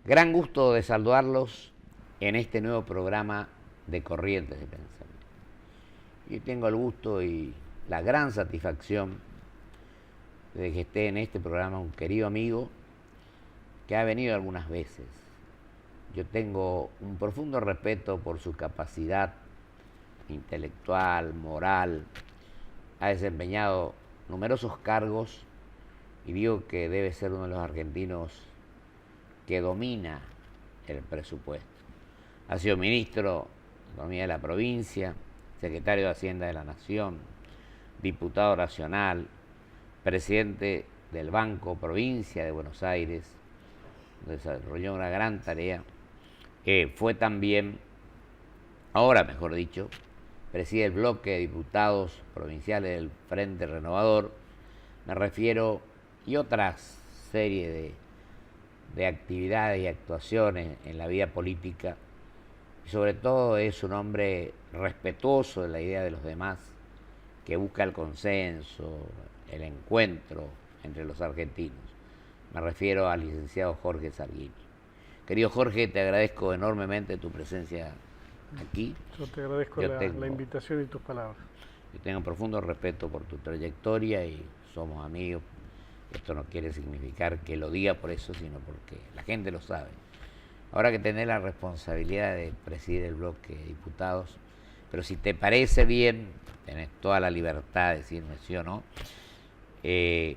Gran gusto de saludarlos en este nuevo programa de Corrientes de Pensamiento. Yo tengo el gusto y la gran satisfacción de que esté en este programa un querido amigo que ha venido algunas veces. Yo tengo un profundo respeto por su capacidad intelectual, moral. Ha desempeñado numerosos cargos y digo que debe ser uno de los argentinos que domina el presupuesto. Ha sido ministro de Economía de la provincia, secretario de Hacienda de la Nación, diputado nacional, presidente del Banco Provincia de Buenos Aires, desarrolló una gran tarea. Fue también, ahora mejor dicho, preside el bloque de diputados provinciales del Frente Renovador, me refiero, y otras serie de actividades y actuaciones en la vida política, y sobre todo es un hombre respetuoso de la idea de los demás, que busca el consenso, el encuentro entre los argentinos. Me refiero al licenciado Jorge Sarguini. Querido Jorge, te agradezco enormemente tu presencia aquí. Yo te agradezco la invitación y tus palabras. Yo tengo un profundo respeto por tu trayectoria y somos amigos. Esto no quiere significar que lo diga por eso, sino porque la gente lo sabe. Ahora que tenés la responsabilidad de presidir el bloque de diputados, pero si te parece bien, tenés toda la libertad de decirme sí o no, ¿te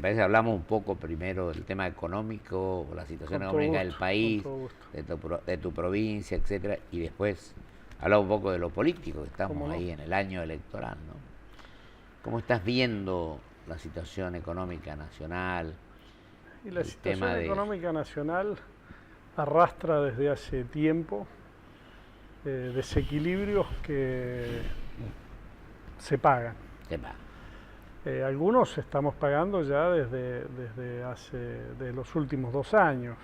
parece? Hablamos un poco primero del tema económico, la situación económica del país, de tu provincia, etcétera, y después hablamos un poco de lo político, que estamos ahí en el año electoral, ¿no? ¿Cómo estás viendo la situación económica nacional? Y la situación económica nacional arrastra desde hace tiempo desequilibrios que se pagan. Algunos estamos pagando ya desde los últimos 2 años,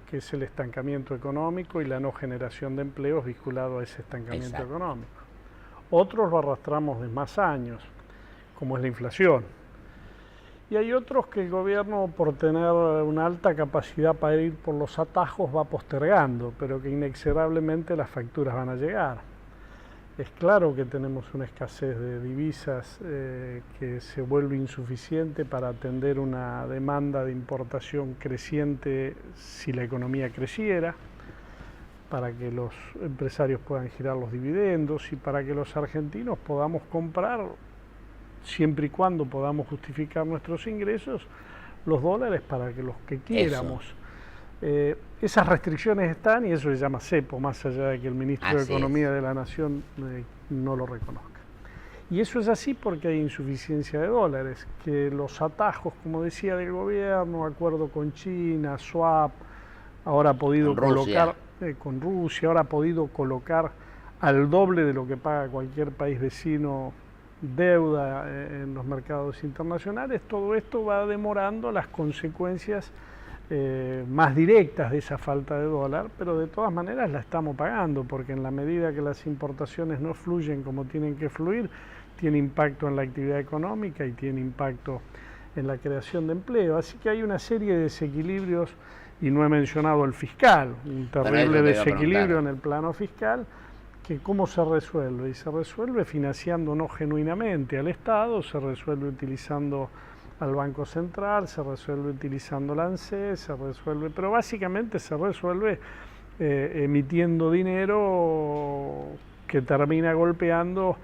que es el estancamiento económico y la no generación de empleos vinculado a ese estancamiento económico. Otros lo arrastramos de más años, como es la inflación. Y hay otros que el gobierno, por tener una alta capacidad para ir por los atajos, va postergando, pero que inexorablemente las facturas van a llegar. Es claro que tenemos una escasez de divisas que se vuelve insuficiente para atender una demanda de importación creciente si la economía creciera, para que los empresarios puedan girar los dividendos y para que los argentinos podamos comprar, siempre y cuando podamos justificar nuestros ingresos, los dólares para que los que quieramos. Esas restricciones están y eso se llama cepo, más allá de que el ministro de Economía de la Nación no lo reconozca. Y eso es así porque hay insuficiencia de dólares, que los atajos, como decía, del gobierno, acuerdo con China, swap, ahora ha podido colocar con Rusia, ahora ha podido colocar al doble de lo que paga cualquier país vecino deuda en los mercados internacionales. Todo esto va demorando las consecuencias más directas de esa falta de dólar, pero de todas maneras la estamos pagando, porque en la medida que las importaciones no fluyen como tienen que fluir, tiene impacto en la actividad económica y tiene impacto en la creación de empleo. Así que hay una serie de desequilibrios, y no he mencionado el fiscal, un terrible desequilibrio en el plano fiscal, que cómo se resuelve, y se resuelve financiando no genuinamente al Estado, se resuelve utilizando al Banco Central, se resuelve utilizando la ANSES, se resuelve, pero básicamente se resuelve emitiendo dinero que termina golpeando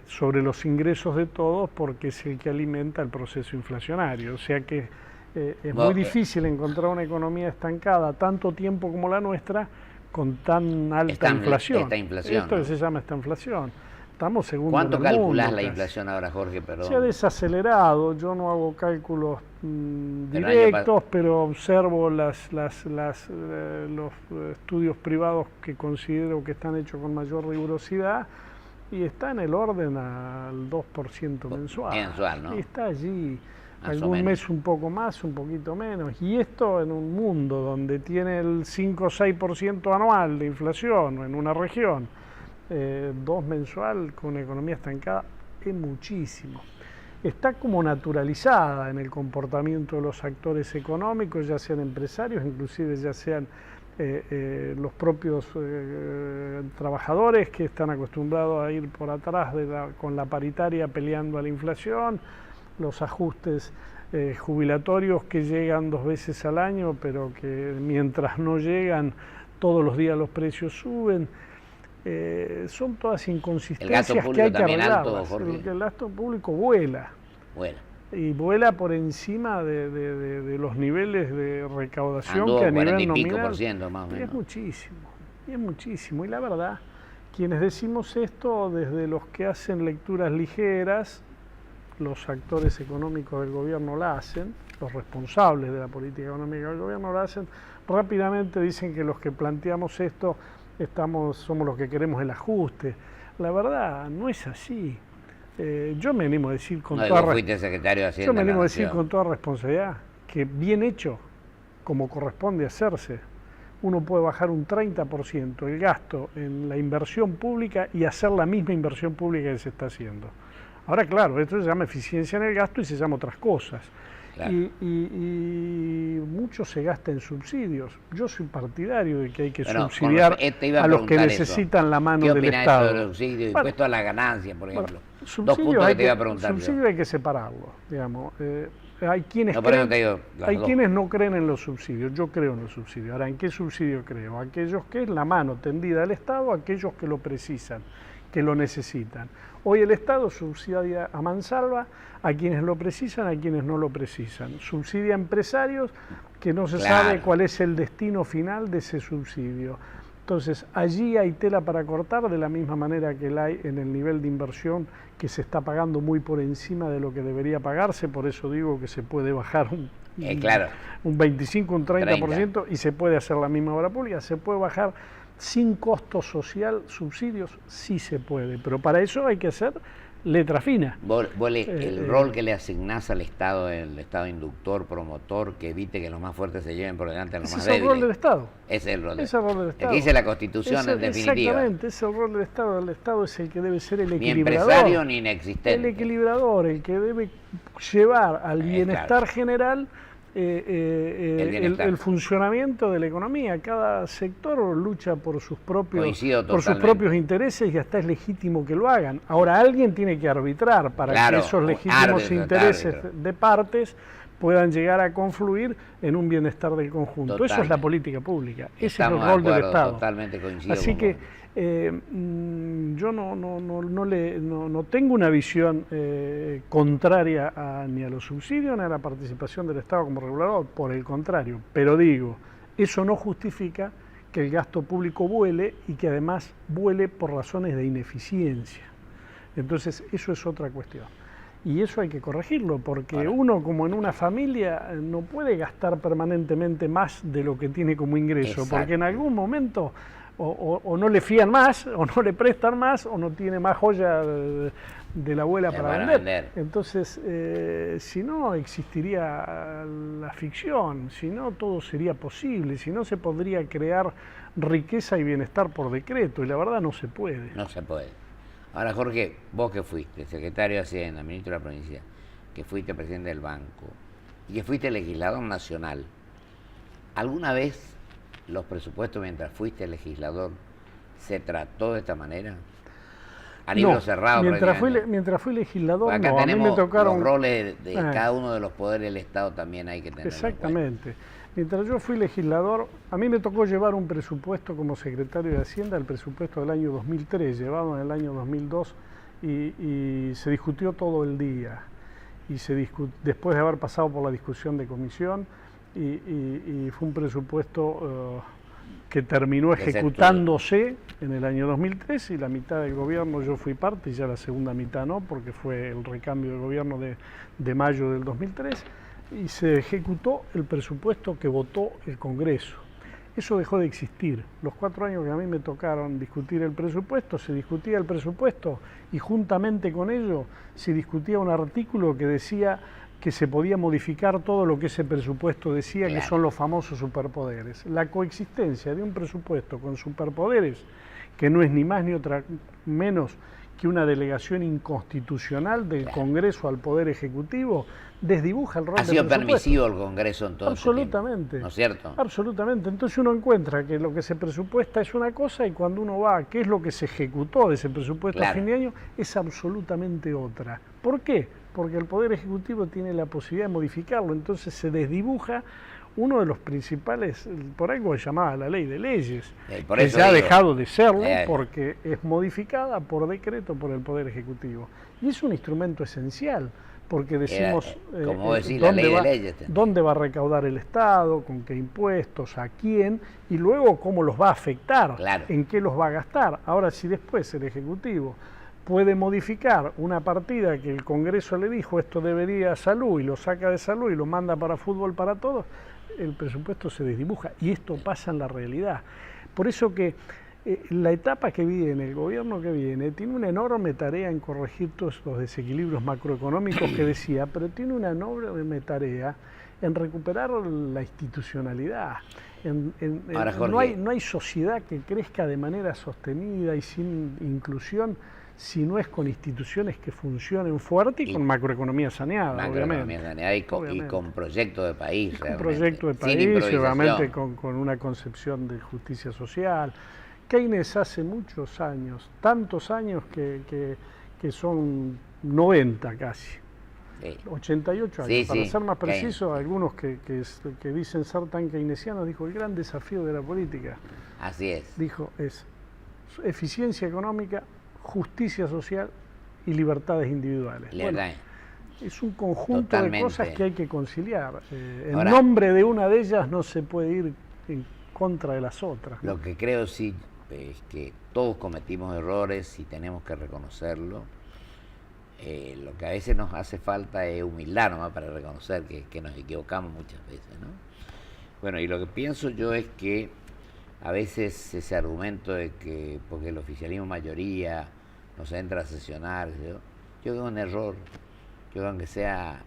sobre los ingresos de todos, porque es el que alimenta el proceso inflacionario. O sea que es muy difícil encontrar una economía estancada tanto tiempo como la nuestra, con tan alta inflación. Esto se llama esta inflación. Estamos segundo. ¿Cuánto calculás la inflación ahora, Jorge? Perdón. Se ha desacelerado. Yo no hago cálculos directos, pero observo los estudios privados que considero que están hechos con mayor rigurosidad, y está en el orden al 2% mensual. Mensual, ¿no? Y está allí. Algún mes un poco más, un poquito menos. Y esto en un mundo donde tiene el 5 o 6% anual de inflación en una región, 2 mensual con una economía estancada, es muchísimo. está como naturalizada en el comportamiento de los actores económicos, ya sean empresarios, inclusive ya sean los propios trabajadores que están acostumbrados a ir por atrás con la paritaria peleando a la inflación, los ajustes jubilatorios que llegan 2 veces al año, pero que mientras no llegan, todos los días los precios suben. Son todas inconsistencias que hay que arreglarlas. El gasto público vuela. Y vuela por encima de los niveles de recaudación que a nivel nominal más o menos. Es muchísimo. Y la verdad, quienes decimos esto, desde los que hacen lecturas ligeras, los actores económicos del gobierno la hacen, los responsables de la política económica del gobierno la hacen, rápidamente dicen que los que planteamos esto somos los que queremos el ajuste. La verdad, no es así. Yo me animo a decir con toda responsabilidad que bien hecho, como corresponde hacerse, uno puede bajar un 30% el gasto en la inversión pública y hacer la misma inversión pública que se está haciendo. Ahora, claro, esto se llama eficiencia en el gasto y se llama otras cosas. Claro. Y mucho se gasta en subsidios. Yo soy partidario de que hay que subsidiar a los que necesitan la mano del Estado. ¿Qué opinas de los subsidios, impuestos a la ganancia, por ejemplo? Dos puntos que te iba a preguntar. Subsidios hay que separarlos, digamos. Hay quienes no creen en los subsidios. Yo creo en los subsidios. Ahora, ¿en qué subsidio creo? Aquellos que es la mano tendida al Estado, aquellos que lo precisan, que lo necesitan. Hoy el Estado subsidia a mansalva a quienes lo precisan, a quienes no lo precisan. Subsidia a empresarios que no se sabe cuál es el destino final de ese subsidio. Entonces, allí hay tela para cortar, de la misma manera que la hay en el nivel de inversión que se está pagando muy por encima de lo que debería pagarse. Por eso digo que se puede bajar un 25, un 30%, y se puede hacer la misma obra pública. Se puede bajar sin costo social, subsidios, sí se puede, pero para eso hay que hacer letra fina. El rol que le asignás al Estado, el Estado inductor, promotor, que evite que los más fuertes se lleven por delante a los más débiles. Es el rol del Estado. Es el rol del Estado. El que dice la Constitución, en definitiva. Exactamente, es el rol del Estado. El Estado es el que debe ser el equilibrador. Ni empresario ni inexistente. El equilibrador, el que debe llevar al bienestar general el funcionamiento de la economía. Cada sector lucha por sus propios intereses y hasta es legítimo que lo hagan. Ahora, alguien tiene que arbitrar para que esos legítimos intereses de partes puedan llegar a confluir en un bienestar del conjunto. Eso es la política pública. Ese es el rol del Estado. Totalmente coincido. Así que yo no tengo una visión contraria ni a los subsidios ni a la participación del Estado como regulador, por el contrario, pero digo, eso no justifica que el gasto público vuele y que además vuele por razones de ineficiencia. Entonces, eso es otra cuestión. Y eso hay que corregirlo, porque uno, como en una familia, no puede gastar permanentemente más de lo que tiene como ingreso, porque en algún momento o no le fían más, o no le prestan más, o no tiene más joya de la abuela para vender. Entonces, si no, existiría la ficción, si no, todo sería posible, si no, se podría crear riqueza y bienestar por decreto, y la verdad no se puede. No se puede. Ahora, Jorge, vos que fuiste secretario de Hacienda, ministro de la provincia, que fuiste presidente del banco y que fuiste legislador nacional, ¿alguna vez los presupuestos, mientras fuiste legislador, se trató de esta manera? A libro cerrado. Mientras fui legislador, acá no. A mí me tocaron los roles de cada uno de los poderes del Estado, también hay que tenerlo. Exactamente. Mientras yo fui legislador, a mí me tocó llevar un presupuesto como secretario de Hacienda, el presupuesto del año 2003, llevado en el año 2002, y se discutió todo el día. Y después de haber pasado por la discusión de comisión, y fue un presupuesto que terminó ejecutándose en el año 2003, y la mitad del gobierno yo fui parte, y ya la segunda mitad no, porque fue el recambio del gobierno de mayo del 2003, y se ejecutó el presupuesto que votó el Congreso. Eso dejó de existir. Los 4 años que a mí me tocaron discutir el presupuesto, se discutía el presupuesto y juntamente con ello se discutía un artículo que decía que se podía modificar todo lo que ese presupuesto decía, que son los famosos superpoderes. La coexistencia de un presupuesto con superpoderes, que no es ni más ni otra menos que una delegación inconstitucional del Congreso al Poder Ejecutivo desdibuja el rol del presupuesto. Ha sido permisivo el Congreso en todo absolutamente, tiempo, ¿no es cierto? Absolutamente. Entonces uno encuentra que lo que se presupuesta es una cosa y cuando uno va a qué es lo que se ejecutó de ese presupuesto a fin de año es absolutamente otra. ¿Por qué? Porque el Poder Ejecutivo tiene la posibilidad de modificarlo, entonces se desdibuja uno de los principales, por algo se llamaba la ley de leyes, que ya ha dejado de serlo porque es modificada por decreto por el Poder Ejecutivo. Y es un instrumento esencial, porque decimos como decir, la ley de leyes, dónde va a recaudar el Estado, con qué impuestos, a quién, y luego cómo los va a afectar, en qué los va a gastar. Ahora, si después el Ejecutivo puede modificar una partida que el Congreso le dijo esto debería a salud y lo saca de salud y lo manda para fútbol para todos, el presupuesto se desdibuja y esto pasa en la realidad. Por eso que la etapa que viene, el gobierno que viene, tiene una enorme tarea en corregir todos los desequilibrios macroeconómicos que decía, pero tiene una enorme tarea en recuperar la institucionalidad. Ahora, Jorge, no hay sociedad que crezca de manera sostenida y sin inclusión si no es con instituciones que funcionen fuerte y con macroeconomía saneada, obviamente. Y con proyecto de país. Con proyecto de país, obviamente con una concepción de justicia social. Keynes hace muchos años, tantos años que son 90 casi, 88 años, para ser más preciso, algunos que dicen ser tan keynesianos, dijo, el gran desafío de la política. Así es. Dijo, es eficiencia económica, justicia social y libertades individuales. Bueno, es un conjunto de cosas que hay que conciliar. En nombre de una de ellas no se puede ir en contra de las otras, ¿no? Lo que creo sí es que todos cometimos errores y tenemos que reconocerlo. Lo que a veces nos hace falta es humildad nomás para reconocer que nos equivocamos muchas veces, ¿no? Bueno, y lo que pienso yo es que a veces ese argumento de que porque el oficialismo mayoría no se entra a sesionar, yo creo que es un error. Yo creo que sea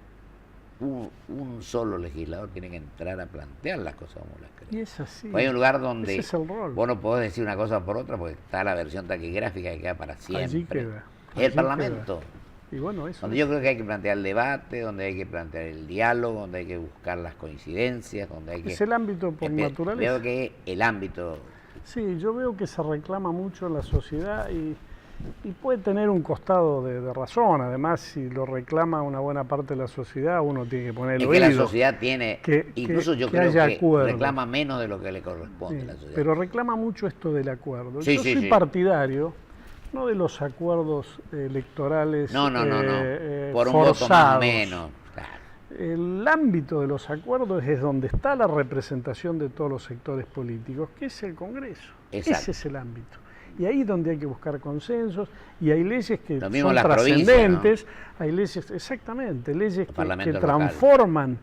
un solo legislador tiene que entrar a plantear las cosas como las cree. Y es así. Pues hay un lugar donde vos no podés decir una cosa por otra porque está la versión taquigráfica que queda para siempre. Allí queda. Es el Parlamento. Y bueno, eso donde yo creo que hay que plantear el debate, donde hay que plantear el diálogo, donde hay que buscar las coincidencias, donde hay que... Es el ámbito por naturaleza. Veo que el ámbito... Sí, yo veo que se reclama mucho en la sociedad y puede tener un costado de razón. Además, si lo reclama una buena parte de la sociedad, uno tiene que ponerlo. Es que la sociedad tiene, incluso yo creo que reclama menos de lo que le corresponde a la sociedad. Pero reclama mucho esto del acuerdo. Sí, yo soy partidario, no de los acuerdos electorales por un forzados. voto más o menos. Claro. El ámbito de los acuerdos es donde está la representación de todos los sectores políticos, que es el Congreso. Exacto. Ese es el ámbito. Y ahí es donde hay que buscar consensos, y hay leyes que son provincias, trascendentes, ¿no? Hay leyes, exactamente, leyes que transforman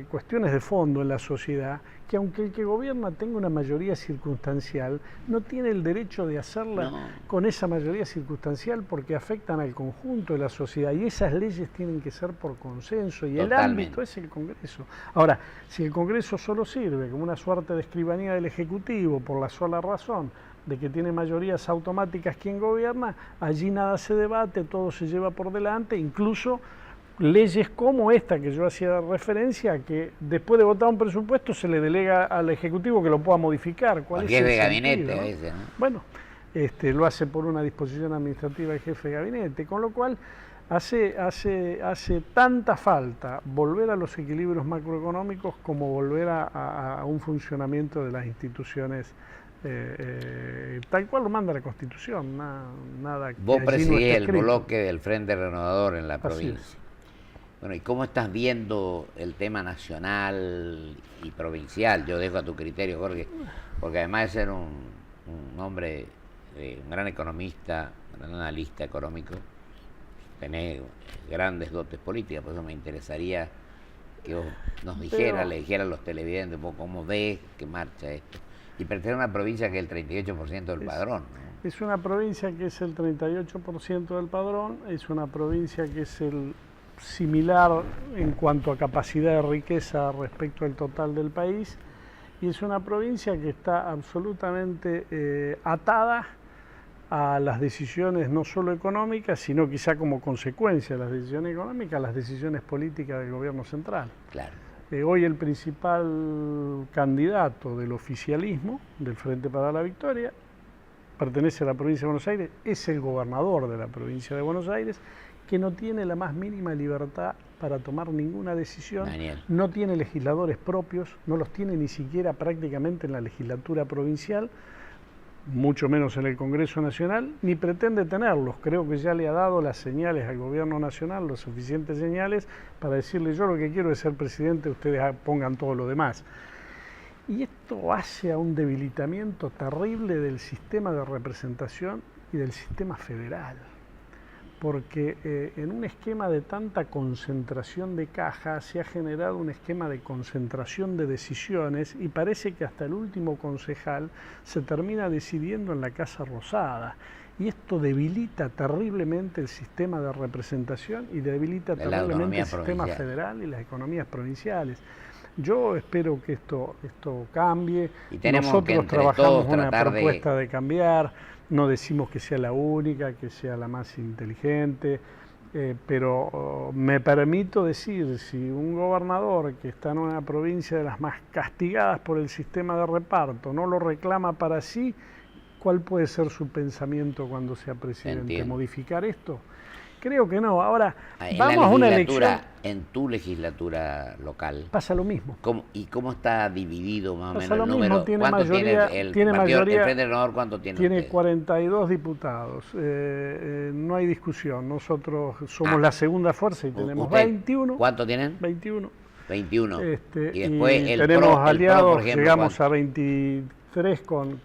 cuestiones de fondo en la sociedad, que aunque el que gobierna tenga una mayoría circunstancial, no tiene el derecho de hacerla con esa mayoría circunstancial porque afectan al conjunto de la sociedad, y esas leyes tienen que ser por consenso, y el ámbito es el Congreso. Ahora, si el Congreso solo sirve como una suerte de escribanía del Ejecutivo por la sola razón de que tiene mayorías automáticas quien gobierna, allí nada se debate, todo se lleva por delante, incluso leyes como esta que yo hacía referencia, que después de votar un presupuesto se le delega al Ejecutivo que lo pueda modificar. ¿Cuál es el de sentido, gabinete, ¿no? a veces, ¿no? Bueno, lo hace por una disposición administrativa del jefe de gabinete, con lo cual hace tanta falta volver a los equilibrios macroeconómicos como volver a un funcionamiento de las instituciones tal cual lo manda la Constitución, nada que vos presidís el escrito. bloque del Frente Renovador en la provincia. Es. Bueno, ¿y cómo estás viendo el tema nacional y provincial? Yo dejo a tu criterio, Jorge, porque además de ser un hombre, un gran economista, un gran analista económico, tenés grandes dotes políticas, por eso me interesaría que vos nos dijeras, le dijeras a los televidentes cómo ves que marcha esto. Y pertenece a una provincia que es el 38% del padrón, ¿no? Es una provincia que es el 38% del padrón, es una provincia que es el similar en cuanto a capacidad de riqueza respecto al total del país, y es una provincia que está absolutamente atada a las decisiones no solo económicas, sino quizá como consecuencia de las decisiones económicas, las decisiones políticas del gobierno central. Claro. Hoy el principal candidato del oficialismo, del Frente para la Victoria, pertenece a la provincia de Buenos Aires, es el gobernador de la provincia de Buenos Aires, que no tiene la más mínima libertad para tomar ninguna decisión, Daniel. no tiene legisladores propios, no los tiene ni siquiera prácticamente en la legislatura provincial, mucho menos en el Congreso Nacional, ni pretende tenerlos. Creo que ya le ha dado las señales al gobierno nacional, las suficientes señales, para decirle: yo lo que quiero es ser presidente, ustedes pongan todo lo demás. Y esto hace a un debilitamiento terrible del sistema de representación y del sistema federal. Porque en un esquema de tanta concentración de caja se ha generado un esquema de concentración de decisiones y parece que hasta el último concejal se termina decidiendo en la Casa Rosada. Y esto debilita terriblemente el sistema de representación y debilita terriblemente el sistema federal y las economías provinciales. Yo espero que esto cambie. Y nosotros trabajamos una propuesta de cambiar. No decimos que sea la única, que sea la más inteligente, pero me permito decir, si un gobernador que está en una provincia de las más castigadas por el sistema de reparto no lo reclama para sí, ¿cuál puede ser su pensamiento cuando sea presidente? Entiendo. ¿Modificar esto? Creo que no. Ahora, vamos a una elección. En tu legislatura local. Pasa lo mismo. ¿Y cómo está dividido más o menos el número? Tiene ¿Cuánto mayoría, tiene el Frente Renovador? ¿Cuánto tiene? Tiene usted? 42 diputados. No hay discusión. Nosotros somos la segunda fuerza y tenemos 21. ¿Cuánto tienen? 21. 21. Y después tenemos aliados, por ejemplo, llegamos a 23 con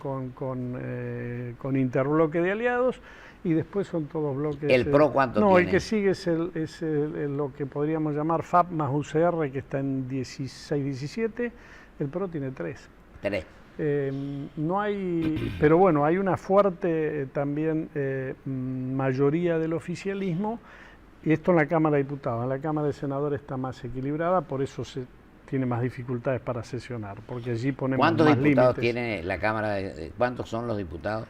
interbloque de aliados. Y después son todos bloques... ¿El PRO cuánto tiene? No, el que sigue es lo que podríamos llamar FAP más UCR, que está en 16-17. El PRO tiene 3. 3. No hay... Pero bueno, hay una fuerte también mayoría del oficialismo, y esto en la Cámara de Diputados. En la Cámara de Senadores está más equilibrada, por eso se tiene más dificultades para sesionar, porque allí ponemos más límites. ¿Cuántos diputados tiene la Cámara? ¿Cuántos son los diputados?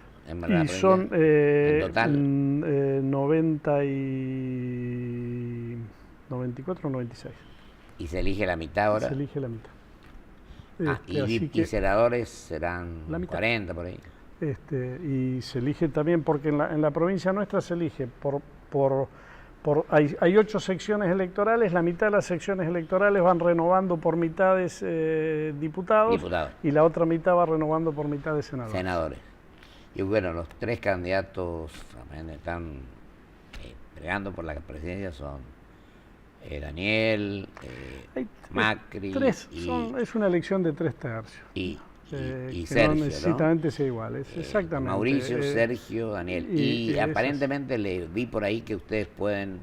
Y son en total 94 o 96. ¿Y se elige la mitad ahora? Se elige la mitad. Y senadores serán 40 por ahí. Y se elige también, porque en la provincia nuestra se elige hay 8 secciones electorales, la mitad de las secciones electorales van renovando por mitades diputados, y la otra mitad va renovando por mitades senadores. Y bueno, los 3 candidatos también están peleando por la presidencia, son Daniel, Macri... es una elección de 3 tercios. Y Sergio, no necesariamente sea igual, exactamente. Mauricio, Sergio, Daniel. Y aparentemente le vi por ahí que ustedes pueden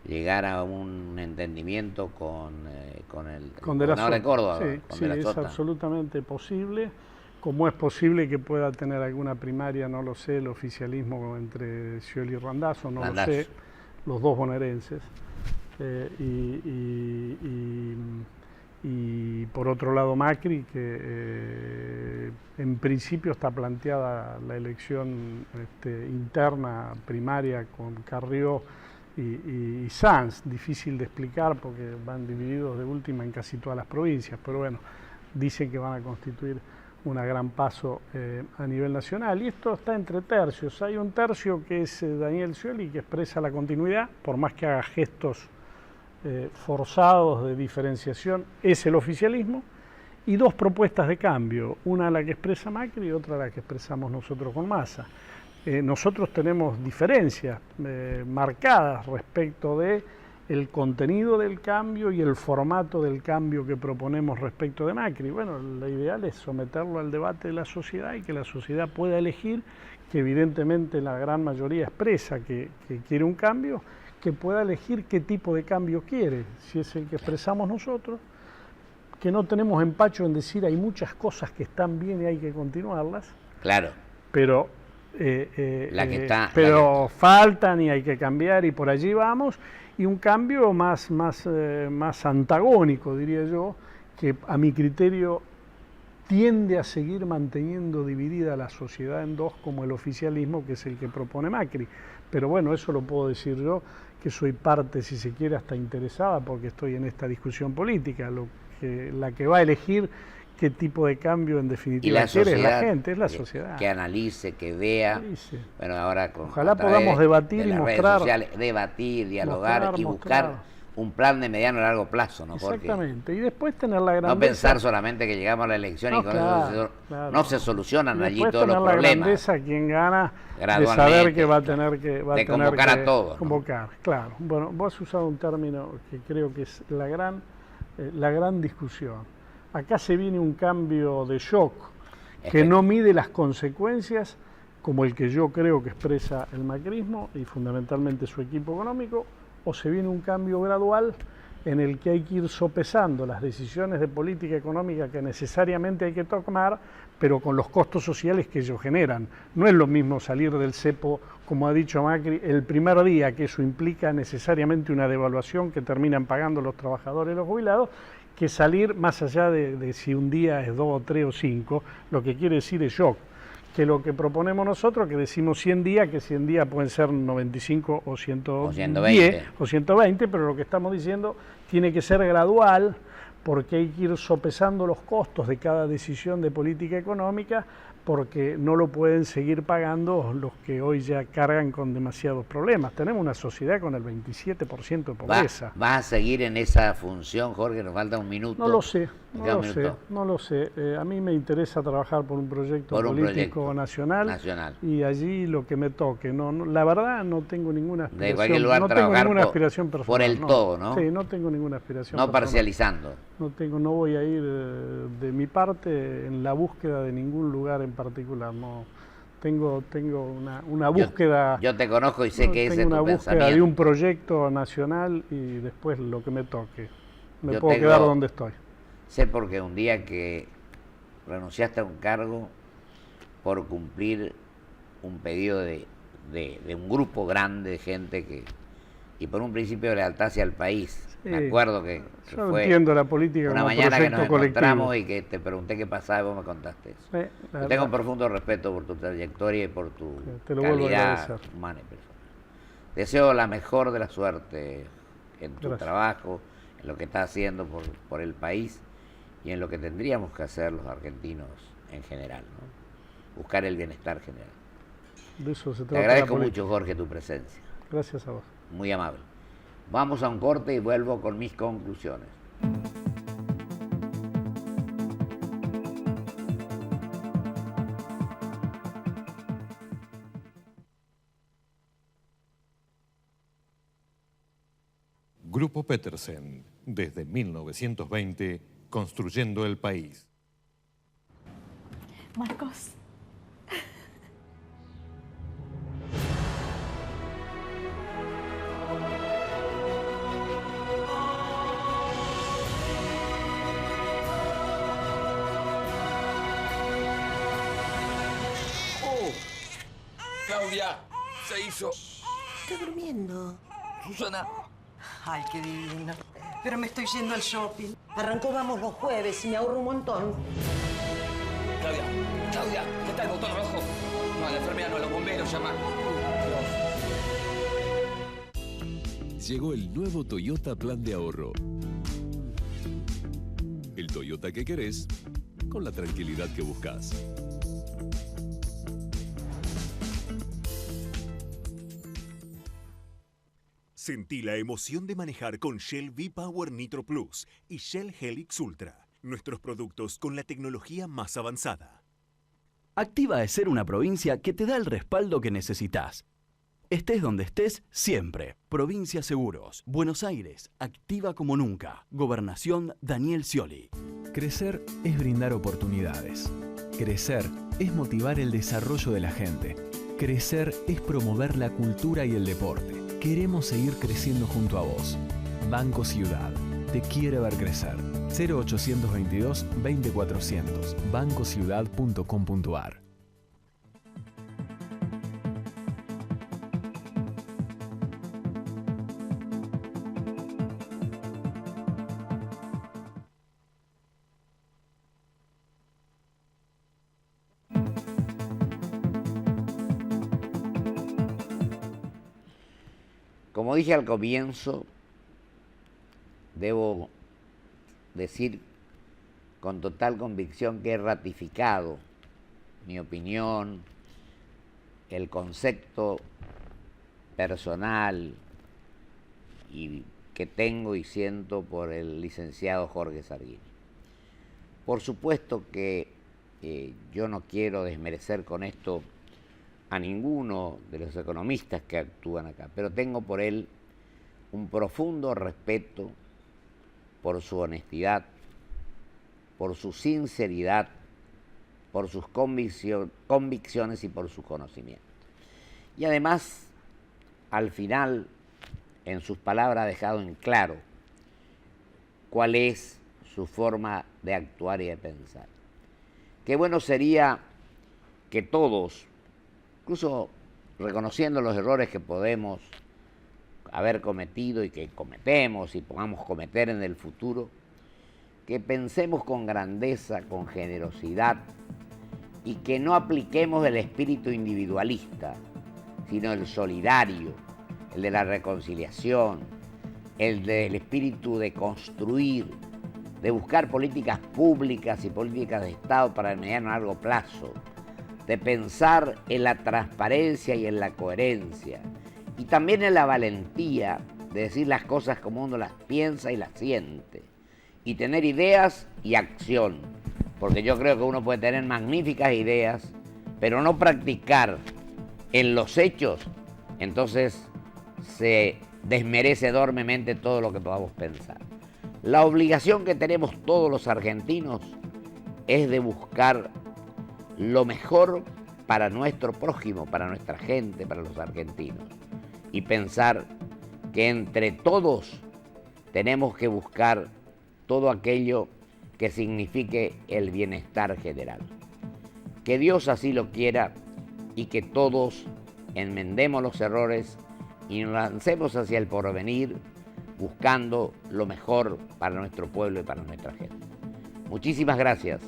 llegar a un entendimiento con el gobernador de Córdoba. Sí, es absolutamente posible. Como es posible que pueda tener alguna primaria, no lo sé, el oficialismo entre Scioli y Randazzo, lo sé, los dos bonaerenses. Y por otro lado Macri, que en principio está planteada la elección interna, primaria, con Carrió y Sanz, difícil de explicar porque van divididos de última en casi todas las provincias, pero bueno, dicen que van a constituir una gran paso a nivel nacional, y esto está entre tercios. Hay un tercio que es Daniel Scioli, que expresa la continuidad, por más que haga gestos forzados de diferenciación, es el oficialismo, y 2 propuestas de cambio, una la que expresa Macri y otra la que expresamos nosotros con Massa. Nosotros tenemos diferencias marcadas respecto de el contenido del cambio y el formato del cambio que proponemos respecto de Macri. Bueno, lo ideal es someterlo al debate de la sociedad y que la sociedad pueda elegir, que evidentemente la gran mayoría expresa que quiere un cambio, que pueda elegir qué tipo de cambio quiere, si es el que expresamos nosotros, que no tenemos empacho en decir hay muchas cosas que están bien y hay que continuarlas. Claro. Pero faltan y hay que cambiar, y por allí vamos. Y un cambio más antagónico, diría yo, que a mi criterio tiende a seguir manteniendo dividida la sociedad en dos, como el oficialismo, que es el que propone Macri. Pero bueno, eso lo puedo decir yo, que soy parte, si se quiere, hasta interesada, porque estoy en esta discusión política. La que va a elegir qué tipo de cambio en definitiva quiere es la gente, es la sociedad. Que analice, que vea. Sí. Bueno, ahora ojalá podamos debatir y mostrar. Sociales, debatir, dialogar y buscar un plan de mediano y largo plazo, ¿no, Jorge? Exactamente, y después tener la grandeza. No pensar solamente que llegamos a la elección y con eso no se solucionan allí todos los problemas. La grandeza quien gana de saber que va a tener que convocar a todos. Convocar, ¿no? Claro. Bueno, vos has usado un término que creo que es la gran discusión. Acá se viene un cambio de shock que no mide las consecuencias, como el que yo creo que expresa el macrismo y fundamentalmente su equipo económico, o se viene un cambio gradual en el que hay que ir sopesando las decisiones de política económica que necesariamente hay que tomar, pero con los costos sociales que ellos generan. No es lo mismo salir del cepo, como ha dicho Macri, el primer día, que eso implica necesariamente una devaluación que terminan pagando los trabajadores y los jubilados, que salir más allá de si un día es 2 o 3 o 5, lo que quiere decir es shock. Que lo que proponemos nosotros, que decimos 100 días, que 100 días pueden ser 95 o 110 o 120, pero lo que estamos diciendo tiene que ser gradual, porque hay que ir sopesando los costos de cada decisión de política económica, porque no lo pueden seguir pagando los que hoy ya cargan con demasiados problemas. Tenemos una sociedad con el 27% de pobreza. ¿Vas a seguir en esa función, Jorge? Nos falta un minuto. No lo sé, no lo sé. A mí me interesa trabajar por un proyecto político nacional y allí lo que me toque. La verdad no tengo ninguna aspiración. De cualquier lugar aspiración personal. Por el todo, ¿no? Sí, no tengo ninguna aspiración personal. Parcializando. No voy a ir de mi parte en la búsqueda de ningún lugar en particular. No tengo una búsqueda. Yo te conozco y sé que ese es tu pensamiento. Tengo una búsqueda de un proyecto nacional y después lo que me toque. Me puedo quedar donde estoy. Sé porque un día que renunciaste a un cargo por cumplir un pedido de un grupo grande de gente y por un principio de lealtad hacia el país. Sí, me acuerdo que yo fue entiendo la política una como mañana que nos encontramos colectivo. Y que te pregunté qué pasaba y vos me contaste eso. Yo tengo un profundo respeto por tu trayectoria y por tu calidad humana y personal. Deseo la mejor de la suerte en tu trabajo, en lo que estás haciendo por el país y en lo que tendríamos que hacer los argentinos en general, ¿no? Buscar el bienestar general. De eso se trata. Te agradezco mucho, Jorge, tu presencia. Gracias a vos. Muy amable. Vamos a un corte y vuelvo con mis conclusiones. Grupo Petersen, desde 1920, construyendo el país. Marcos. Claudia, se hizo. Está durmiendo. Susana. Ay, qué divino. Pero me estoy yendo al shopping. Arrancó Vamos los jueves y me ahorro un montón. Claudia, ¿qué está el botón rojo? No, la enfermera no, los bomberos, llama. Llegó el nuevo Toyota Plan de Ahorro. El Toyota que querés, con la tranquilidad que buscas. Sentí la emoción de manejar con Shell V-Power Nitro Plus y Shell Helix Ultra, nuestros productos con la tecnología más avanzada. Activa es ser una provincia que te da el respaldo que necesitas. Estés donde estés, siempre. Provincia Seguros. Buenos Aires. Activa como nunca. Gobernación Daniel Scioli. Crecer es brindar oportunidades. Crecer es motivar el desarrollo de la gente. Crecer es promover la cultura y el deporte. Queremos seguir creciendo junto a vos. Banco Ciudad. Te quiere ver crecer. 0822 20400. bancociudad.com.ar. Como dije al comienzo, debo decir con total convicción que he ratificado mi opinión, el concepto personal y que tengo y siento por el licenciado Jorge Sarguini. Por supuesto que yo no quiero desmerecer con esto a ninguno de los economistas que actúan acá, pero tengo por él un profundo respeto por su honestidad, por su sinceridad, por sus convicciones y por su conocimiento. Y además, al final, en sus palabras ha dejado en claro cuál es su forma de actuar y de pensar. Qué bueno sería que todos, incluso reconociendo los errores que podemos haber cometido y que cometemos y podamos cometer en el futuro, que pensemos con grandeza, con generosidad y que no apliquemos el espíritu individualista, sino el solidario, el de la reconciliación, el del espíritu de construir, de buscar políticas públicas y políticas de Estado para el mediano y largo plazo, de pensar en la transparencia y en la coherencia, y también en la valentía de decir las cosas como uno las piensa y las siente, y tener ideas y acción, porque yo creo que uno puede tener magníficas ideas, pero no practicar en los hechos, entonces se desmerece enormemente todo lo que podamos pensar. La obligación que tenemos todos los argentinos es de buscar lo mejor para nuestro prójimo, para nuestra gente, para los argentinos, y pensar que entre todos tenemos que buscar todo aquello que signifique el bienestar general. Que Dios así lo quiera y que todos enmendemos los errores y nos lancemos hacia el porvenir buscando lo mejor para nuestro pueblo y para nuestra gente. Muchísimas gracias.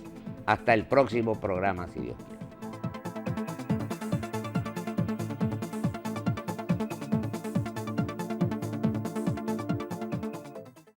Hasta el próximo programa, si Dios quiere.